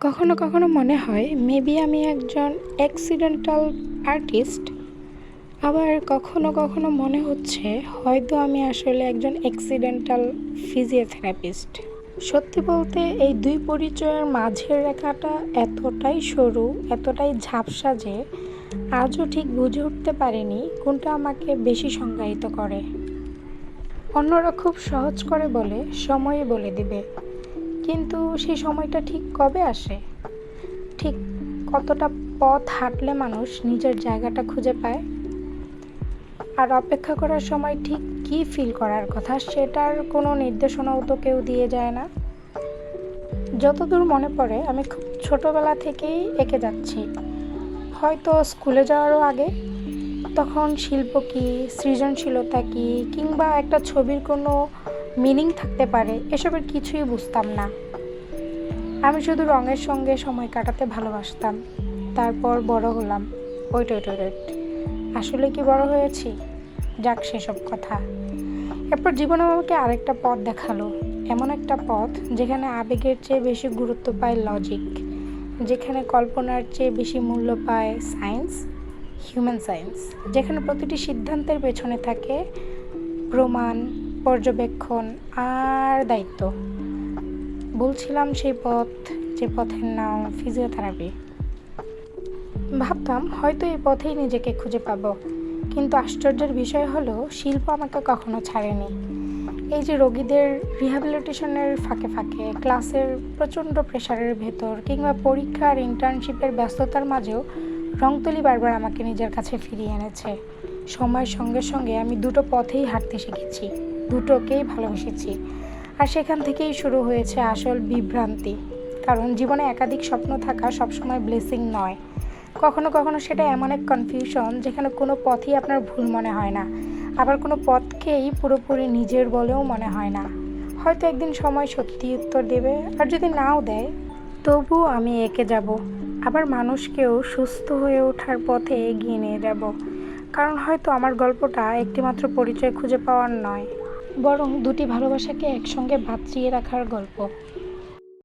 কখনো কখনো মনে হয় মেবি আমি একজন অ্যাক্সিডেন্টাল আর্টিস্ট। আবার কখনো কখনো মনে হচ্ছে হয়তো আমি আসলে একজন অ্যাক্সিডেন্টাল ফিজিওথেরাপিস্ট। সত্যি বলতে এই দুই পরিচয়ের মাঝের রেখাটা এতটাই সরু, এতটাই ঝাপসা যে আজও ঠিক বুঝে উঠতে পারিনি কোনটা আমাকে বেশি সংজ্ঞায়িত করে। অন্যরা খুব সহজ করে বলে সময়ই বলে দিবে, কিন্তু সেই সময়টা ঠিক কবে আসে? ঠিক কতটা পথ হাঁটলে মানুষ নিজের জায়গাটা খুঁজে পায়? আর অপেক্ষা করার সময় ঠিক কী ফিল করার কথা সেটার কোনো নির্দেশনাও তো কেউ দিয়ে যায় না। যতদূর মনে পড়ে আমি খুব ছোটোবেলা থেকেই এঁকে যাচ্ছি, হয়তো স্কুলে যাওয়ারও আগে। তখন শিল্প কী, সৃজনশীলতা কী, কিংবা একটা ছবির কোনো মিনিং থাকতে পারে এসবের কিছুই বুঝতাম না। আমি শুধু রঙের সঙ্গে সময় কাটাতে ভালোবাসতাম। তারপর বড় হলাম। ওয়েট ওয়েট ওয়েট ওয়েট, আসলে কি বড় হয়েছি? যাক সেসব কথা। এরপর জীবন আমাকে আরেকটা পথ দেখালো, এমন একটা পথ যেখানে আবেগের চেয়ে বেশি গুরুত্ব পায় লজিক, যেখানে কল্পনার চেয়ে বেশি মূল্য পায় সায়েন্স, হিউম্যান সায়েন্স, যেখানে প্রতিটি সিদ্ধান্তের পেছনে থাকে প্রমাণ, পর্যবেক্ষণ আর দায়িত্ব। বলছিলাম সেই পথ, যে পথের নাম ফিজিওথেরাপি। ভাবতাম হয়তো এই পথেই নিজেকে খুঁজে পাবো, কিন্তু আশ্চর্যের বিষয় হলো শিল্প আমাকে কখনো ছাড়েনি। এই যে রোগীদের রিহ্যাবিলিটেশনের ফাঁকে ফাঁকে, ক্লাসের প্রচণ্ড প্রেশারের ভেতর, কিংবা পরীক্ষা আর ইন্টার্নশিপের ব্যস্ততার মাঝেও রংতুলি বারবার আমাকে নিজের কাছে ফিরিয়ে এনেছে। সময়ের সঙ্গে সঙ্গে আমি দুটো পথেই হাঁটতে শিখেছি, দুটোকেই ভালোবেসেছি। আর সেখান থেকেই শুরু হয়েছে আসল বিভ্রান্তি। কারণ জীবনে একাধিক স্বপ্ন থাকা সবসময় ব্লেসিং নয়। কখনো কখনো সেটা এমন এক কনফিউশন যেখানে কোনো পথই আপনার ভুল মনে হয় না, আবার কোনো পথকেই পুরোপুরি নিজের বলেও মনে হয় না। হয়তো একদিন সময় সত্যি উত্তর দেবে, আর যদি নাও দেয় তবুও আমি এঁকে যাব। আবার মানুষকেও সুস্থ হয়ে ওঠার পথে এগিয়ে নিয়ে যাব। কারণ হয়তো আমার গল্পটা একটিমাত্র পরিচয় খুঁজে পাওয়ার নয়, বরং দুটি ভালোবাসাকে একসঙ্গে বাঁচিয়ে রাখার গল্প।